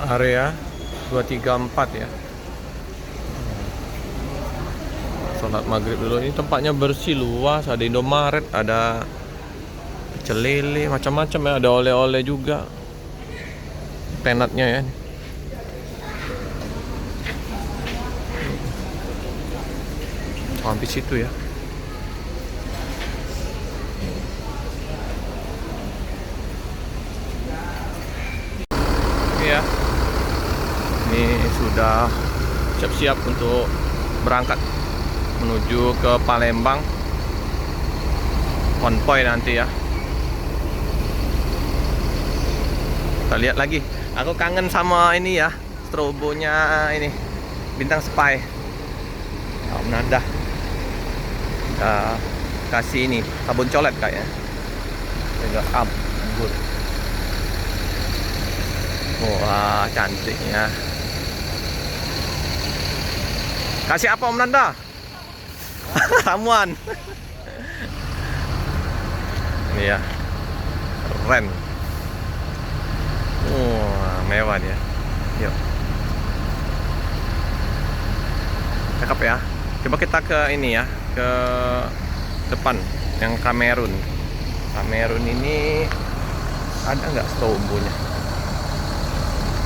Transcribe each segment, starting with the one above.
area 234 ya. Sholat maghrib dulu. Ini tempatnya bersih, luas, ada Indomaret, ada pecel lele, macam-macam ya, ada oleh-oleh juga. Penatnya ya. Hampir situ ya. Ya, ini sudah siap-siap untuk berangkat menuju ke Palembang, konvoy nanti ya. Kita lihat lagi. Aku kangen sama ini ya, strobonya ini, Bintang Spy. Om Nanda kasih ini sabun colet kayaknya, juga anggur. Wah, cantiknya. Kasih apa Om Nanda? Ramuan. Ini ya, keren. Wah, mewah dia. Yuk, cakep ya. Coba kita ke ini ya, ke depan yang Kamerun. Kamerun ini ada nggak strobonya?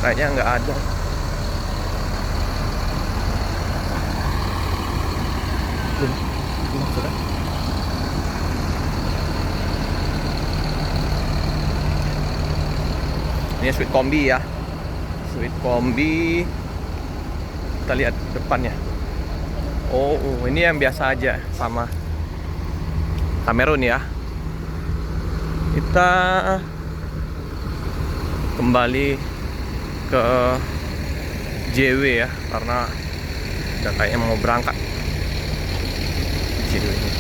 Kayaknya nggak ada. Ini sweet kombi ya, sweet kombi. Kita lihat depannya. Oh, ini yang biasa aja sama Kamerun ya. Kita kembali ke JW ya, karena udah kayaknya mau berangkat JW ini.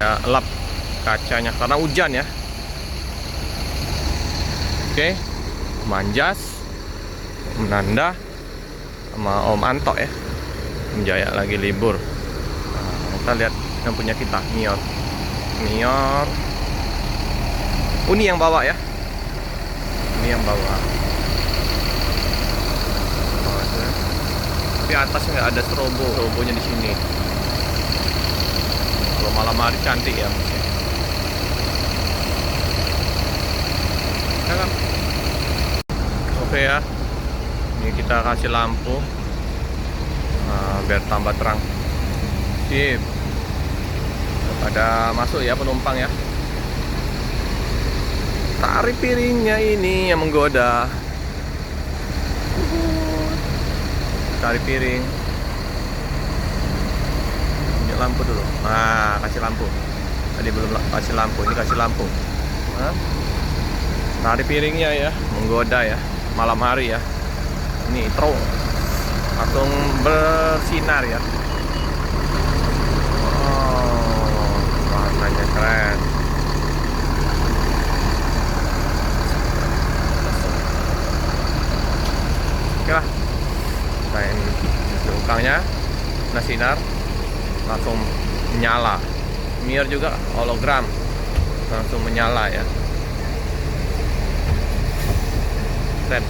Ya, lap kacanya karena hujan ya. Oke, Manjas, Om Nanda sama Om Anto ya. Om Jaya lagi libur. Nah, kita lihat yang punya kita, Mior. Uni yang bawa ya. Ini yang bawa. Di atas nggak ada strobonya di sini. Kalau malam hari cantik ya. Kan? Oke ya. Ini kita kasih lampu. Nah, biar tambah terang. Sip. Pada masuk ya penumpang ya. Tari piringnya ini yang menggoda. Tari piring. Ini lampu dulu. Nah, kasih lampu. Tadi belum kasih lampu, ini kasih lampu. Nah, tari piringnya ya, menggoda ya, malam hari ya. Ini terus langsung bersinar ya. Warnanya keren. Oke lah, kain belakangnya nah sinar langsung menyala. Mir juga hologram langsung menyala ya. Keren.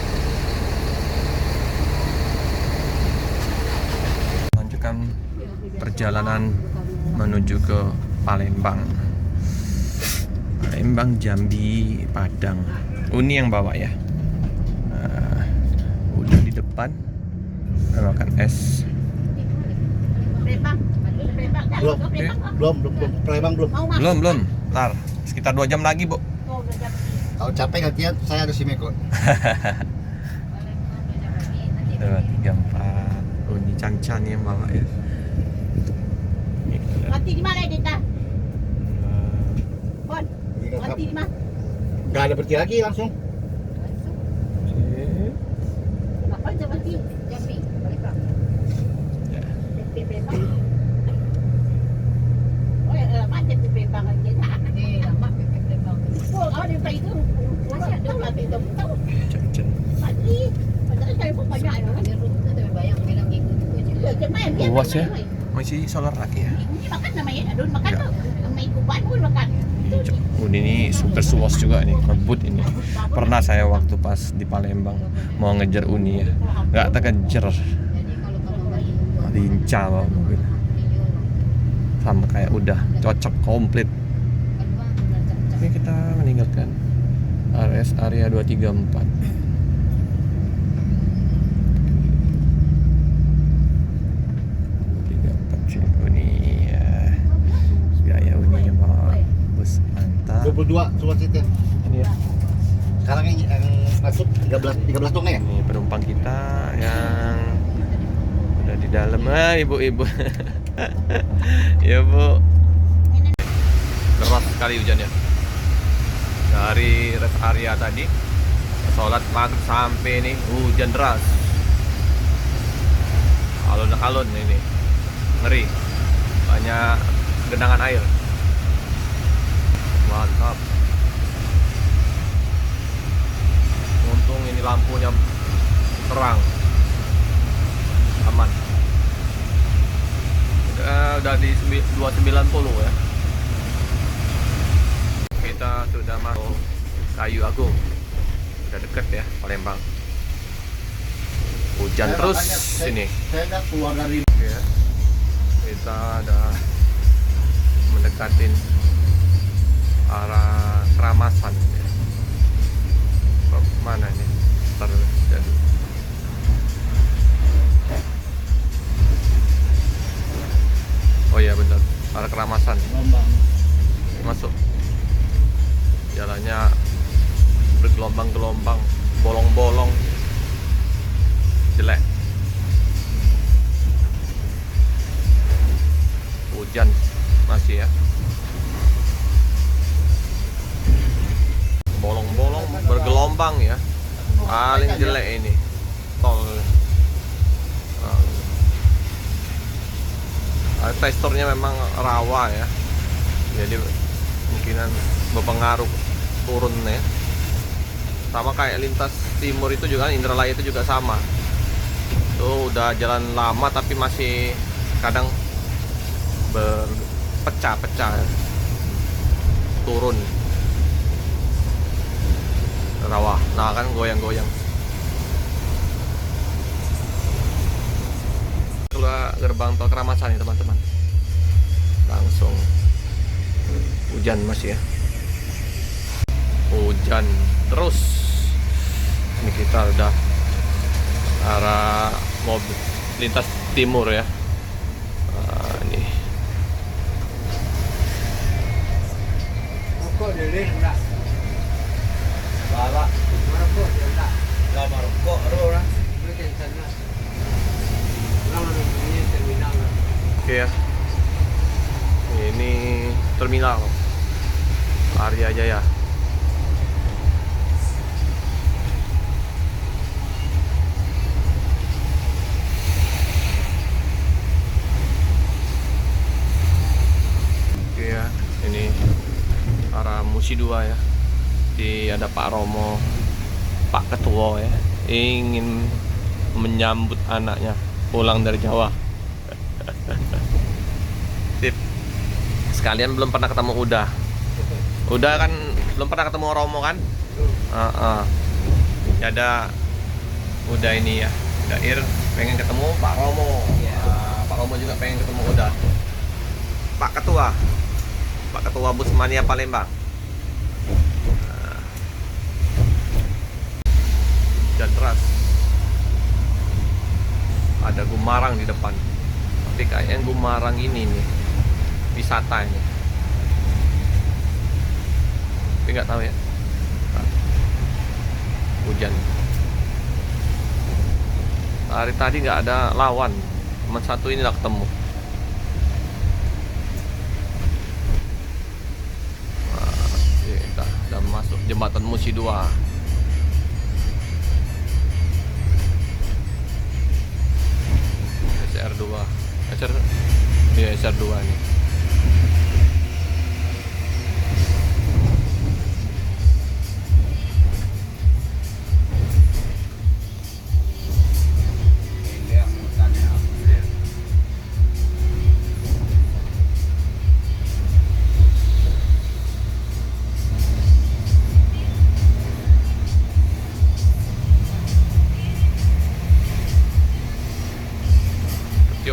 Lanjutkan perjalanan menuju ke Palembang. Palembang, Jambi, Padang. Uni yang bawa ya. Udah di depan. Kita makan es. Belum Palembang belum. Belum. Ntar sekitar 2 jam lagi, Bu. Kalau capek gantian saya ada SIM kok. 2, 3, 4. Uni Cang-Cang yang bawa ya. Mati di mana Dita? Bon, mati di mana? Gak ada berhenti lagi langsung. Kapan jam mati? Jambi, balik pak. Pempang. Oh ya, lama jam pempang aja. Lama pempang. Oh, ada yang itu. Masih ada mati itu. Cang-Cang. Mati. Padahal saya pun banyak ya. Ada rumah tapi banyak bilang gitu juga. Luas ya. Masih solar lagi ya. Ini makan namanya, aduh makan tuh. Sama ibu pun makan. Uni ini super suos juga nih, ngebut ini. Pernah saya waktu pas di Palembang mau ngejar Uni ya, nggak terkejar, lincah bawa mobil. Sama kayak udah cocok komplit. Oke, kita meninggalkan RS area 234. Uni ya. Biaya Uni mau bus antar. 22 surat situ. Ini ya. Sekarang yang masuk 13 dong ya? Ini penumpang kita yang udah di dalam. Ibu-ibu. Ya, Bu. Deras sekali hujannya. Dari rest area tadi sholat maghrib sampai nih hujan deras. Alun-alun ini ngeri, banyak genangan air. Mantap. Untung ini lampunya terang, aman. Udah di 290 ya. Kita sudah masuk Kayu Agung, udah deket ya Palembang. Hujan terus sini. Saya udah keluar dari Ya, kita ada mendekatin arah Keramasan ya. Mana nih terjadi? Oh ya benar, arah Keramasan Lombang. masuk. Jalannya bergelombang-gelombang, bolong-bolong, jelek. Hujan masih ya, bolong-bolong, bergelombang ya, paling jelek ini tol. Teksturnya memang rawa ya, jadi kemungkinan berpengaruh turun ya. Sama kayak lintas timur itu juga, Indralaya itu juga sama. Itu udah jalan lama tapi masih kadang berpecah-pecah ya. Turun rawa, nah kan goyang-goyang. Keluar gerbang tol Keramasan nih teman-teman, langsung hujan masih ya, hujan terus. Ini kita udah arah mobil lintas timur ya. Ini Rokok dulu enggak. Bawa rokok enggak. Enggak rokok orang. Mungkin sana. Orang punya terminal. oke ya, ini terminal Arya Jaya. Oke ya, ini arah Musi 2 ya. Di ada Pak Romo, Pak Ketua ya, ingin menyambut anaknya pulang dari Jawa. Sip. Sekalian belum pernah ketemu Udah kan belum pernah ketemu Romo kan? Ya ada udah ini ya. Dair pengen ketemu Pak Romo. Ya, Pak Romo juga pengen ketemu Uda. Pak Ketua Busmania Palembang. Hujan deras. Ada gumarang di depan. Tapi kayaknya gumarang ini nih wisata ini. Tapi nggak tahu ya. Hujan. Hari tadi nggak ada lawan, cuma satu inilah ketemu. Kita udah masuk jembatan Musi 2. SR2. Iya SR2 nih.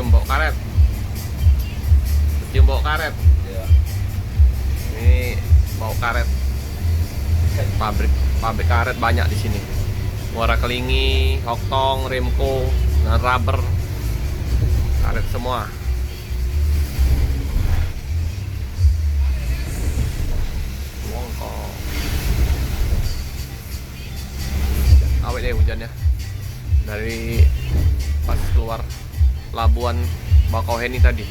Cium bau karet. Cium bau karet. Iya. Ini bau karet. Pabrik karet banyak di sini. Muara Kelingi, Hoktong, Remco, dan rubber. Karet semua. Wongkong. Awet deh hujannya. Dari pas keluar pelabuhan Bakauheni tadi.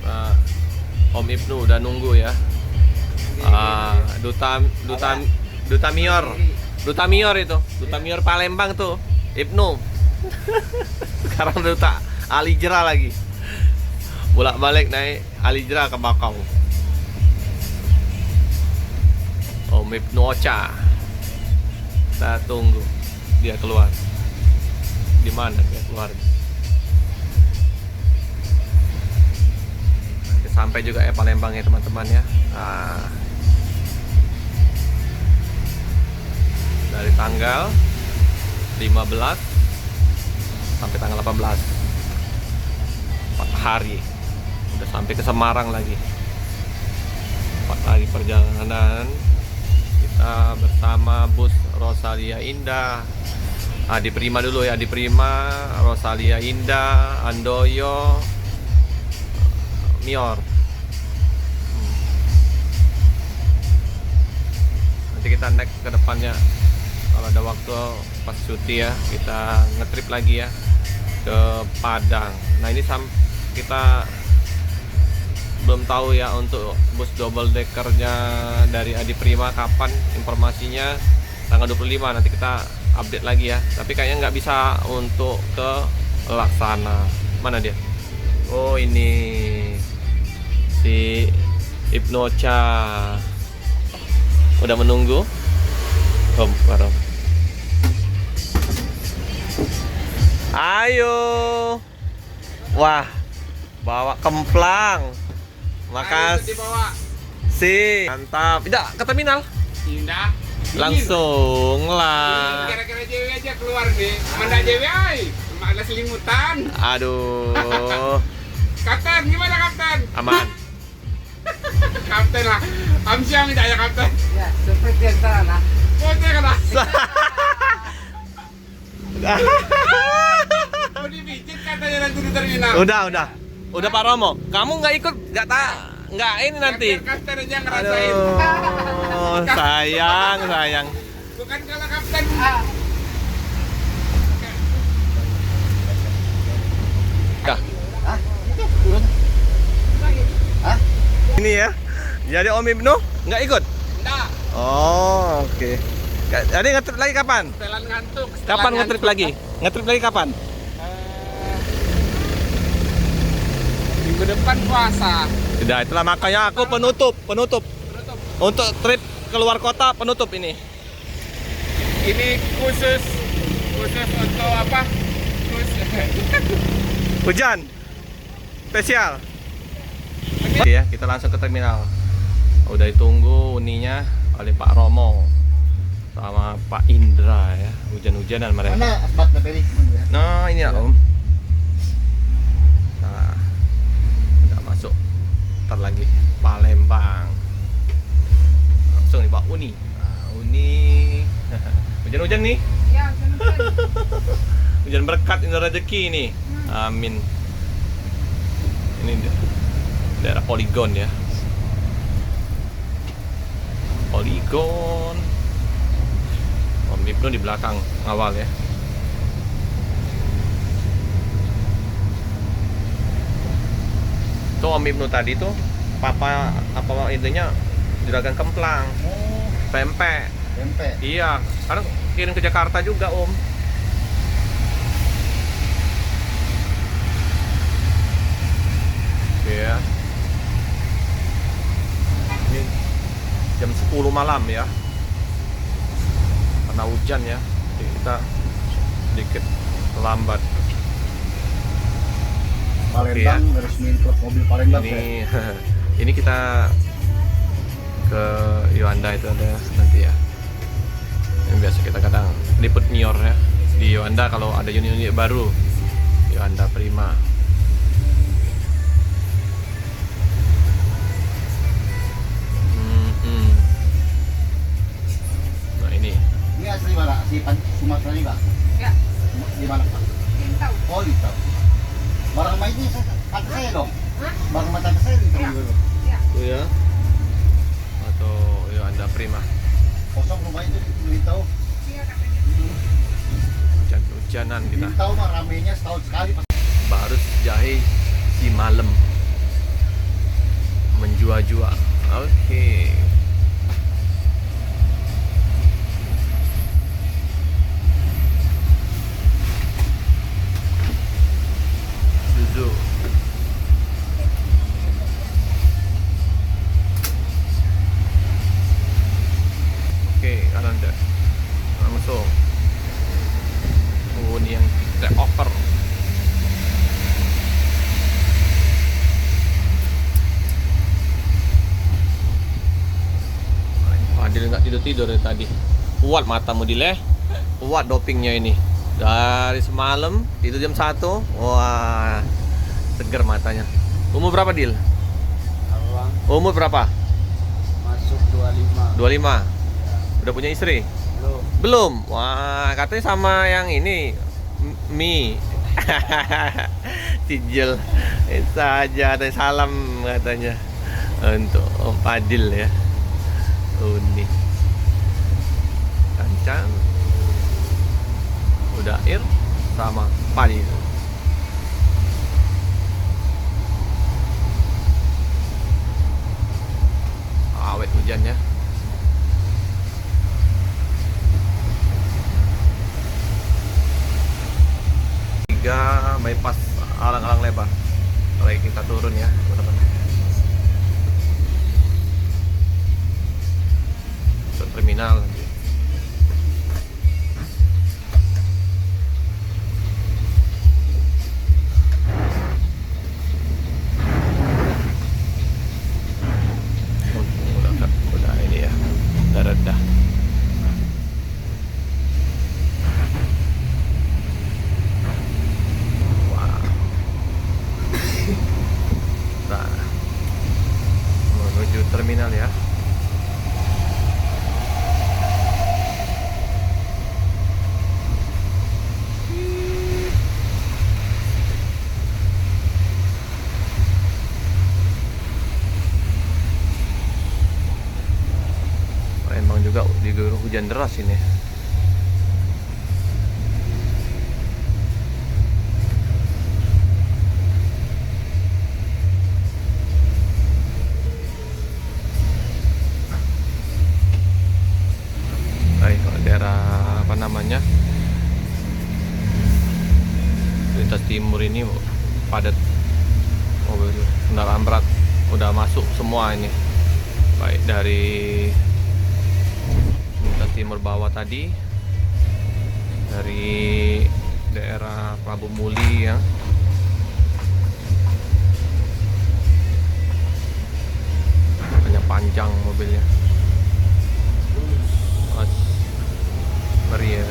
Nah, Om Ibnu udah nunggu ya. Duta Mior itu, Duta Mior Palembang tuh, Ibnu. Sekarang Duta Alijera lagi. Bolak-balik naik Alijera ke Bakau. Om Ibnu Ocha. Kita tunggu dia keluar. Di mana dia keluar? Sampai juga ya Palembang ya teman-teman ya. Nah, dari tanggal 15 sampai tanggal 18, 4 hari udah sampai ke Semarang lagi. 4 hari perjalanan kita bersama bus Rosalia Indah. Adi Prima dulu ya, Adi Prima, Rosalia Indah, Andoyo, Mior. Nanti kita next ke depannya kalau ada waktu pas cuti ya, kita ngetrip lagi ya ke Padang. Nah ini kita belum tahu ya untuk bus double deckernya dari Adi Prima kapan informasinya. Tanggal 25 nanti kita update lagi ya. Tapi kayaknya nggak bisa untuk ke Laksana. Mana dia? Oh ini si Ibnu Ocha udah menunggu. Om, Om. Ayo. Wah, bawa kemplang. Makasih. Mantap. Tidak ke terminal. Indah. Langsung lah. Kira-kira JW aja keluar nih. Mana JW ay? Ada selimutan. Aduh. Kapten, gimana kapten? Aman. Kapten lah. Amsyam minta ya kapten. Ya, seperti yang sana. Pokoknya kena. Mau dipijit katanya nanti di terminal. Udah Pak Romo. Kamu nggak ikut? Nggak ini nanti. Biar kapten aja ngerasain. Aduh, sayang. Bukan kalau kapten. Kah, Hah? Turun. Hah? ini ya. Jadi Om Ibnu nggak ikut? Enggak. Oh, oke. Jadi ngetrip lagi kapan? Setelan ngantuk. Kapan ngetrip lagi? Ngetrip lagi kapan? Minggu depan puasa. Tidak, itulah makanya aku penutup. Tutup. Untuk trip keluar kota penutup ini. Ini khusus untuk apa? Hujan. Spesial. Oke ya, kita langsung ke terminal. Udah ditunggu uninya oleh Pak Romo sama Pak Indra ya. Hujan-hujanan mereka. Mana asbatnya Peri? Nah, ini ya Om. Nah, udah masuk. Ntar lagi Palembang. Langsung nih Pak Uni. Nah, Uni. Hujan-hujan nih. Ya, hujan-hujan. Hujan berkat, ini rezeki nih. Amin. Ini daerah Poligon ya. Poligon. Om Ibnu di belakang awal ya. Tuh Om Ibnu tadi tuh papa apa intinya juragan kemplang, Oh, pempek. tempe. Iya, karena kirim ke Jakarta juga Om. Oke ya. Ini jam 10 malam ya. Karena hujan ya, jadi kita sedikit lambat. Palembang resmi klub mobil Palembang. Ini Ini kita ke Yuanda itu ada nanti ya. Yang biasa kita kadang liput Nior ya di Yuanda kalau ada unit-unit baru. Yuanda Prima. Nah ini Ini asli mana? Sumatera ini, Pak? Ya. Di mana, Pak? Tahu. Oh, di tahu. Barang rumah ini tante saya dong. Hah? Barang rumah tante saya di tahu Iya. juga. Ya. tuh ya. Atau Yuanda Prima. Kosong rumah itu di tahu. Iya katanya. Hujan-hujanan kita. Di tahu mah ramenya setahun sekali, Pak. Barus jahe si malam menjua-jua. Oke. Suzu. Oke, kanan deh. Langsung. Oh, ini yang take over. Adil nggak tidur dari tadi. Kuat matamu Dile. Kuat dopingnya ini. Dari semalam tidur jam 1. Wah, seger matanya. Umur berapa Dil? Awang Umur berapa? masuk 25. 25. Udah punya istri? Belum. Belum. Wah, katanya sama yang ini Mi. Tijel. Itu aja ada salam katanya untuk Om Padil ya. Uni Kancang Udair sama Padil. Awet hujannya. Tiga bypass alang-alang lebar. Baik kita turun ya teman-teman. Terminal nanti. Udah ini ya, udah reda. Wow. Nah, menuju terminal ya. Emang juga diguyur hujan deras ini. Baik, kalau daerah apa namanya lintas timur ini padat mobil kendaraan berat udah masuk semua ini, baik dari lintas timur bawah tadi, dari daerah Prabu Muli ya, hanya panjang mobilnya. Mas, ngeri ya,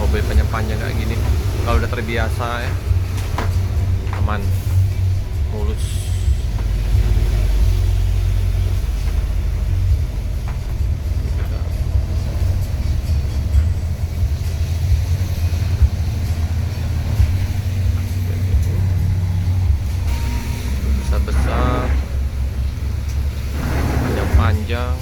mobil panjang-panjang kayak gini. Kalau udah terbiasa ya, aman, mulus. Besar-besar, panjang-panjang.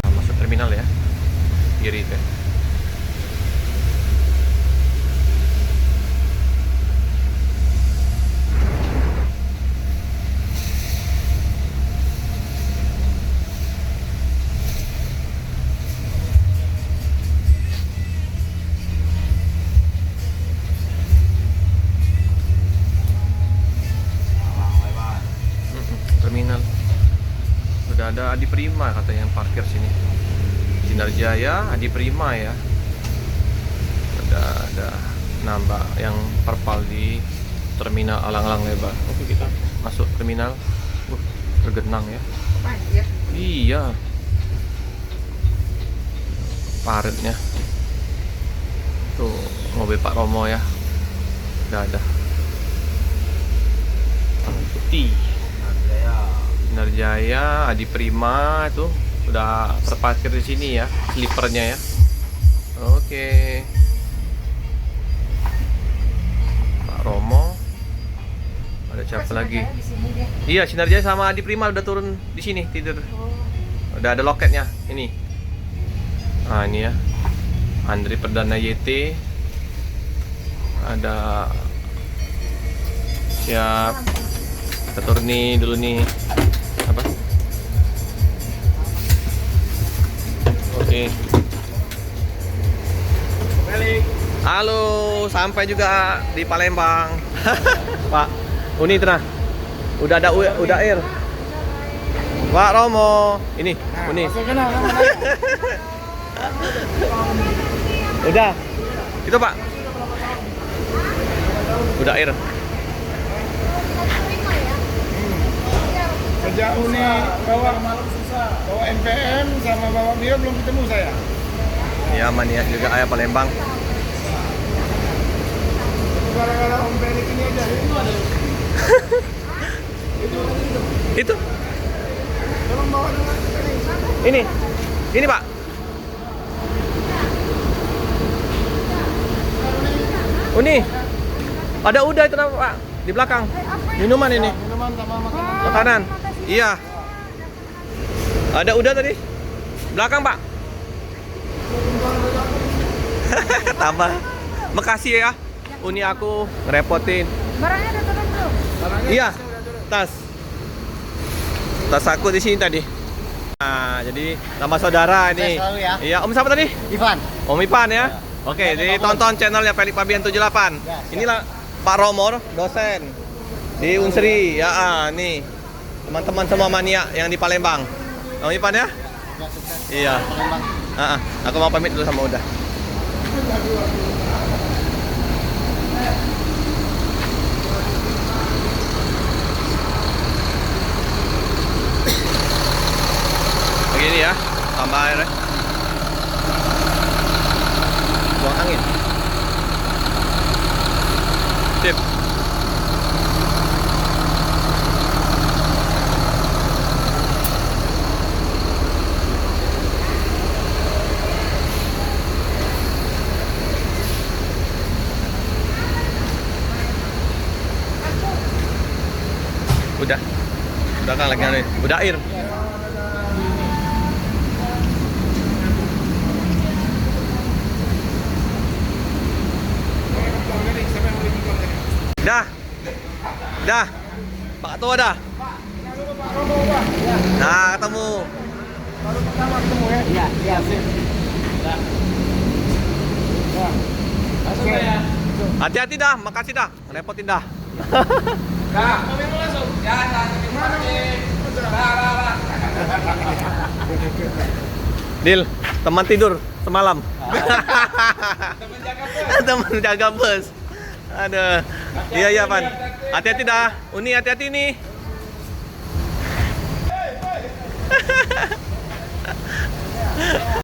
Masuk terminal ya, kiri itu. Terminal Udah ada Adi Prima katanya yang parkir sini. Sinar Jaya, Adi Prima ya. Ada nambah yang perpal di terminal alang-alang lebar. Oke, kita masuk terminal. Tergenang ya. Iya. Paretnya. Tuh mobil Pak Romo ya. Udah ada. Putih. Sinar Jaya, Adi Prima itu sudah terparkir di sini ya, slipernya ya. Oke. Pak Romo. Ada siapa lagi? Iya, Sinar Jaya sama Adi Prima udah turun di sini tidur. Udah ada loketnya ini. Nah, ini ya. Andri Perdana YT. Ada siap. Kita turun nih dulu nih. Apa? Oke. Halo, sampai juga di Palembang. Pak Uni tenang. Udah ada udah air. Pak Romo, ini Uni. Udah. Itu Pak. Udah air. Sejak Uni bawa MPM sama bawa Mio belum ketemu saya. Ya aman ya juga ayah Palembang. Gara-gara Om Belik ini aja. Itu. Tolong bawa dengan Ini. Ini Pak. Uni. Ada udah itu Pak di belakang. Minuman ini. minuman sama makanan. Makanan. Iya. Ada udah tadi. Belakang, Pak. Tambah. Makasih ya. Uni aku ngerepotin. Barangnya udah turun belum? Iya. Tas. Tas aku di sini tadi. Nah, jadi nama saudara ini. selalu ya. Iya, Om siapa tadi? Ivan. Om Ipan ya. Oke, ditonton channelnya Felix Fabian 78. Ya, siap. Inilah Pak Romor, dosen di Unsri. Ya, nih. Teman-teman semua mania yang di Palembang. Om Ipan ya? Ya, sukses. Iya. Aku mau pamit dulu sama Uda. Begini ya, tambah air ya. Buang angin. Sip. Udah kan lagi anu. Udah air. Dah. Pak Ketua dah. Nah, ketemu. Baru pertama ketemu ya. Iya, iya. Hati-hati dah, makasih dah. Repotin dah. Dil, teman tidur semalam. Teman jaga bus. Ada. Iya, Pan. Hati-hati dah. Uni hati-hati nih.